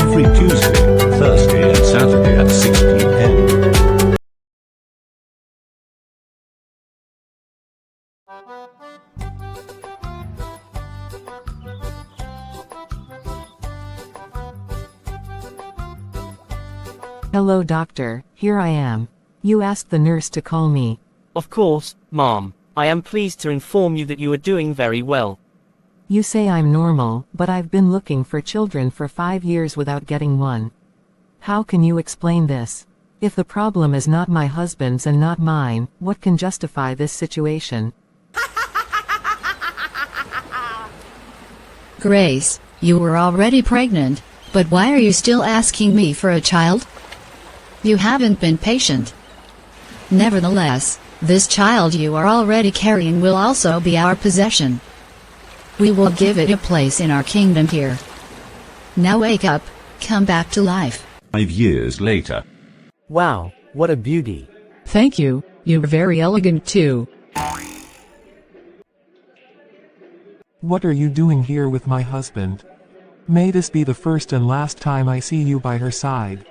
every Tuesday, Thursday and Saturday at 6 p.m. Hello doctor, here I am. You asked the nurse to call me. Of course, Mom. I am pleased to inform you that you are doing very well. You say I'm normal, but I've been looking for children for 5 years without getting one. How can you explain this? If the problem is not my husband's and not mine, what can justify this situation? Grace, you were already pregnant, but why are you still asking me for a child? You haven't been patient. Nevertheless, this child you are already carrying will also be our possession. We will give it a place in our kingdom here. Now wake up, come back to life. 5 years later. Wow, what a beauty. Thank you, you're very elegant too. What are you doing here with my husband? May this be the first and last time I see you by her side.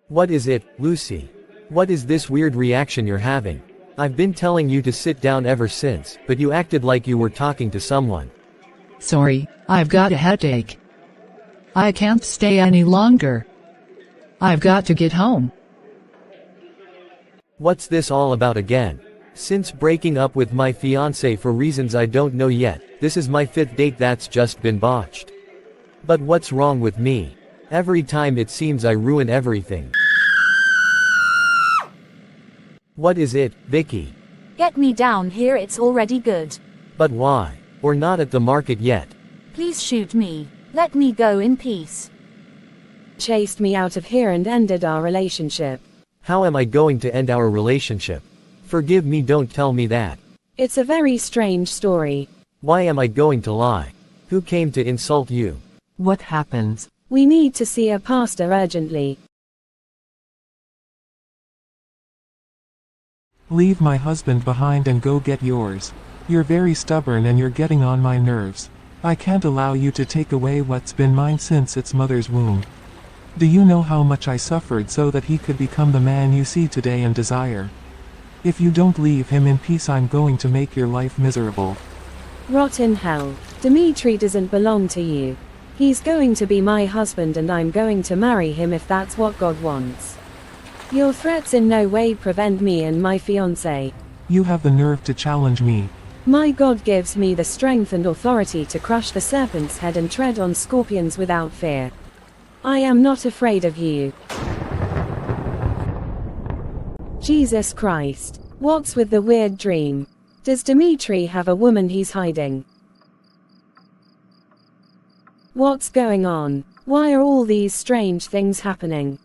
What is it, Lucy? What is this weird reaction you're having? I've been telling you to sit down ever since, but you acted like you were talking to someone. Sorry, I've got a headache. I can't stay any longer. I've got to get home. What's this all about again? Since breaking up with my fiancé for reasons I don't know yet, this is my 5th date that's just been botched. But what's wrong with me? Every time it seems I ruin everything. What is it, Vicky? Get me down here, it's already good. But why? We're not at the market yet. Please shoot me. Let me go in peace. Chased me out of here and ended our relationship. How am I going to end our relationship? Forgive me, don't tell me that. It's a very strange story. Why am I going to lie? Who came to insult you? What happens? We need to see a pastor urgently. Leave my husband behind and go get yours. You're very stubborn and you're getting on my nerves. I can't allow you to take away what's been mine since its mother's womb. Do you know how much I suffered so that he could become the man you see today and desire? If you don't leave him in peace, I'm going to make your life miserable. Rot in hell. Dimitri doesn't belong to you. He's going to be my husband and I'm going to marry him if that's what God wants. Your threats in no way prevent me and my fiancé. You have the nerve to challenge me. My God gives me the strength and authority to crush the serpent's head and tread on scorpions without fear. I am not afraid of you. Jesus Christ. What's with the weird dream? Does Dimitri have a woman he's hiding? What's going on? Why are all these strange things happening?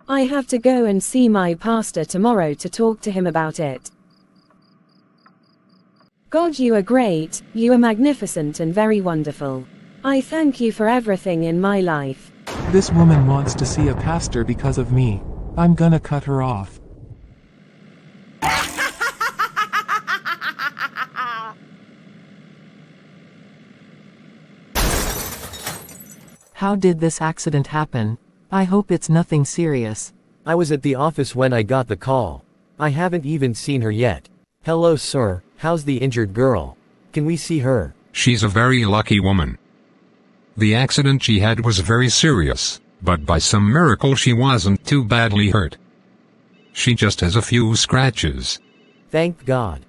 I have to go and see my pastor tomorrow to talk to him about it. God, you are great, you are magnificent and very wonderful. I thank you for everything in my life. This woman wants to see a pastor because of me. I'm gonna cut her off. How did this accident happen? I hope it's nothing serious. I was at the office when I got the call. I haven't even seen her yet. Hello sir, how's the injured girl? Can we see her? She's a very lucky woman. The accident she had was very serious, but by some miracle she wasn't too badly hurt. She just has a few scratches. Thank God.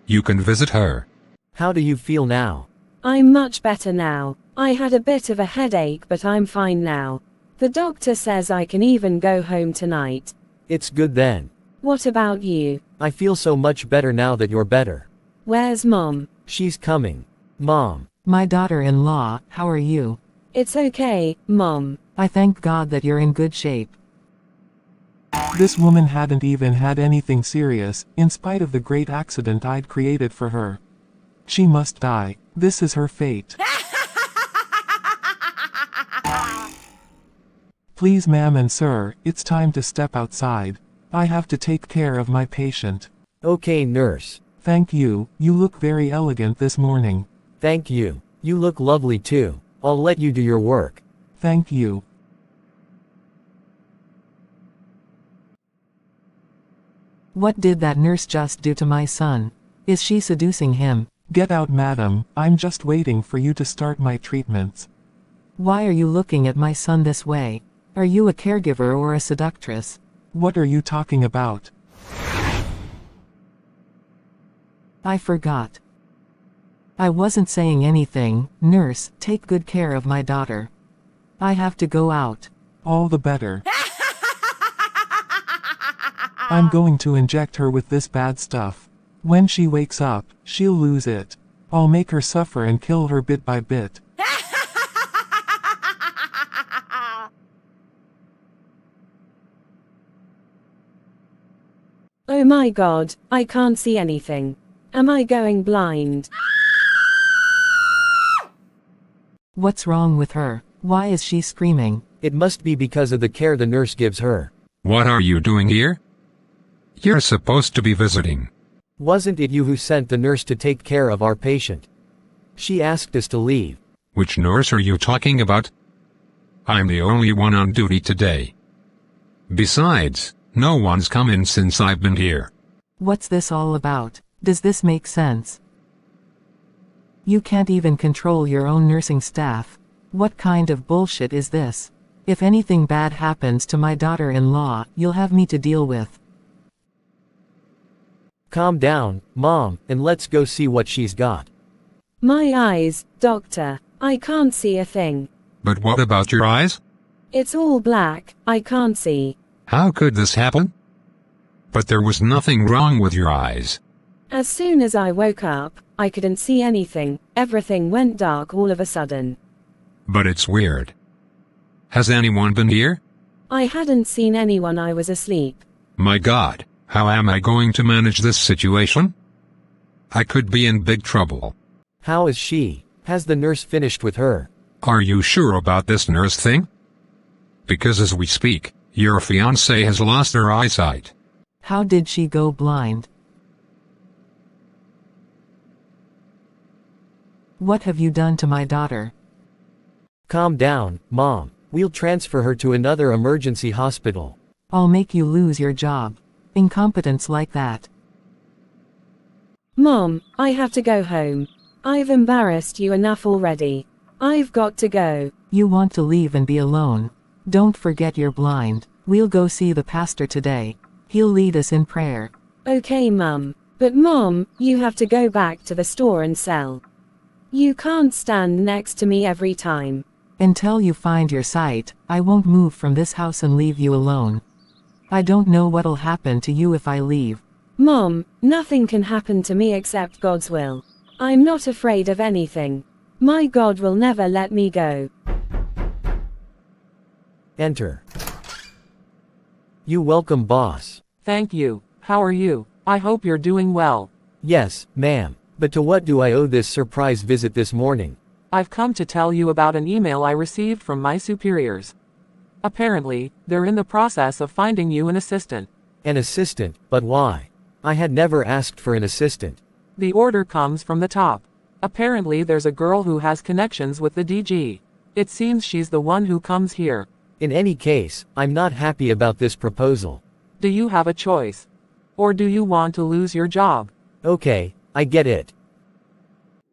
You can visit her. How do you feel now? I'm much better now. I had a bit of a headache but I'm fine now. The doctor says I can even go home tonight. It's good then. What about you? I feel so much better now that you're better. Where's Mom? She's coming. Mom. My daughter-in-law, how are you? It's okay, Mom. I thank God that you're in good shape. This woman hadn't even had anything serious, in spite of the great accident I'd created for her. She must die. This is her fate. Please, ma'am and sir, it's time to step outside. I have to take care of my patient. Okay, nurse. Thank you, you look very elegant this morning. Thank you. You look lovely too. I'll let you do your work. Thank you. What did that nurse just do to my son? Is she seducing him? Get out, madam, I'm just waiting for you to start my treatments. Why are you looking at my son this way? Are you a caregiver or a seductress? What are you talking about? I forgot. I wasn't saying anything. Nurse, take good care of my daughter. I have to go out. All the better. I'm going to inject her with this bad stuff. When she wakes up, she'll lose it. I'll make her suffer and kill her bit by bit. Oh my god, I can't see anything. Am I going blind? What's wrong with her? Why is she screaming? It must be because of the care the nurse gives her. What are you doing here? You're supposed to be visiting. Wasn't it you who sent the nurse to take care of our patient? She asked us to leave. Which nurse are you talking about? I'm the only one on duty today. Besides, no one's come in since I've been here. What's this all about? Does this make sense? You can't even control your own nursing staff. What kind of bullshit is this? If anything bad happens to my daughter-in-law, you'll have me to deal with. Calm down, Mom, and let's go see what she's got. My eyes, doctor. I can't see a thing. But what about your eyes? It's all black, I can't see. How could this happen? But there was nothing wrong with your eyes. As soon as I woke up, I couldn't see anything. Everything went dark all of a sudden. But it's weird. Has anyone been here? I hadn't seen anyone, I was asleep. My God, how am I going to manage this situation? I could be in big trouble. How is she? Has the nurse finished with her? Are you sure about this nurse thing? Because as we speak, your fiancée has lost her eyesight. How did she go blind? What have you done to my daughter? Calm down, Mom. We'll transfer her to another emergency hospital. I'll make you lose your job. Incompetence like that. Mom, I have to go home. I've embarrassed you enough already. I've got to go. You want to leave and be alone. Don't forget you're blind. We'll go see the pastor today. He'll lead us in prayer. Okay, Mum. But Mom, you have to go back to the store and sell. You can't stand next to me every time. Until you find your sight, I won't move from this house and leave you alone. I don't know what'll happen to you if I leave. Mom, nothing can happen to me except God's will. I'm not afraid of anything. My God will never let me go. Enter. You welcome, boss. Thank you. How are you? I hope you're doing well. Yes, ma'am. But to what do I owe this surprise visit this morning? I've come to tell you about an email I received from my superiors. Apparently, they're in the process of finding you an assistant. An assistant, but why? I had never asked for an assistant. The order comes from the top. Apparently there's a girl who has connections with the DG. It seems she's the one who comes here. In any case, I'm not happy about this proposal. Do you have a choice? Or do you want to lose your job? Okay, I get it.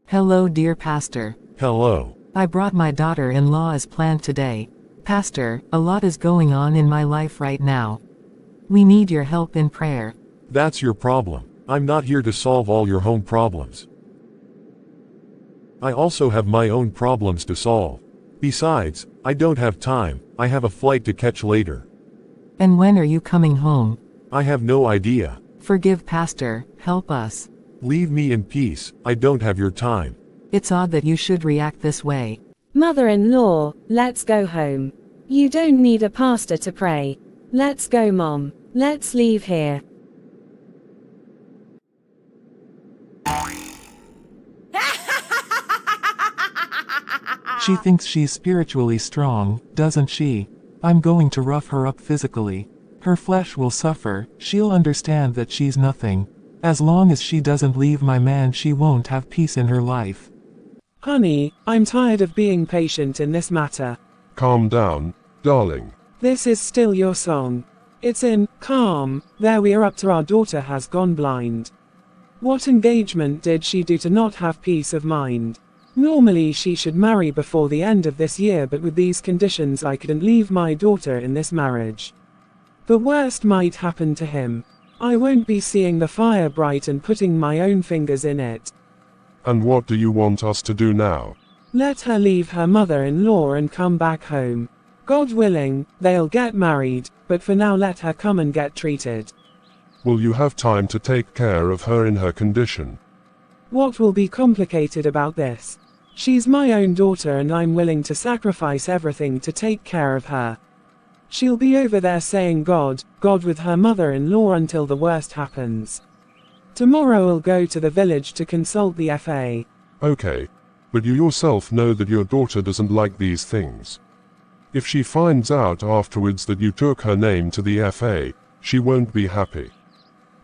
Hello, dear pastor. Hello. I brought my daughter-in-law as planned today. Pastor, a lot is going on in my life right now. We need your help in prayer. That's your problem. I'm not here to solve all your home problems. I also have my own problems to solve. Besides, I don't have time. I have a flight to catch later. And when are you coming home? I have no idea. Forgive Pastor, help us. Leave me in peace. I don't have your time. It's odd that you should react this way. Mother-in-law, let's go home. You don't need a pastor to pray. Let's go, Mom. Let's leave here. She thinks she's spiritually strong, doesn't she? I'm going to rough her up physically. Her flesh will suffer, she'll understand that she's nothing. As long as she doesn't leave my man, she won't have peace in her life. Honey, I'm tired of being patient in this matter. Calm down, darling. This is still your song. It's in calm. There we are up to our daughter has gone blind. What engagement did she do to not have peace of mind? Normally she should marry before the end of this year, but with these conditions I couldn't leave my daughter in this marriage. The worst might happen to him. I won't be seeing the fire bright and putting my own fingers in it. And what do you want us to do now? Let her leave her mother-in-law and come back home. God willing, they'll get married, but for now let her come and get treated. Will you have time to take care of her in her condition? What will be complicated about this? She's my own daughter and I'm willing to sacrifice everything to take care of her. She'll be over there saying God with her mother-in-law until the worst happens. Tomorrow I'll go to the village to consult the FA. Okay. But you yourself know that your daughter doesn't like these things. If she finds out afterwards that you took her name to the FA, she won't be happy.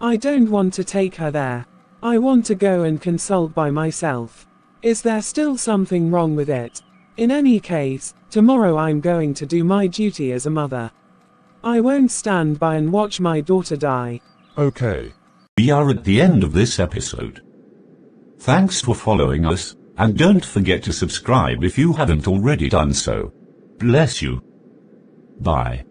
I don't want to take her there. I want to go and consult by myself. Is there still something wrong with it? In any case, tomorrow I'm going to do my duty as a mother. I won't stand by and watch my daughter die. Okay. We are at the end of this episode. Thanks for following us, and don't forget to subscribe if you haven't already done so. Bless you. Bye.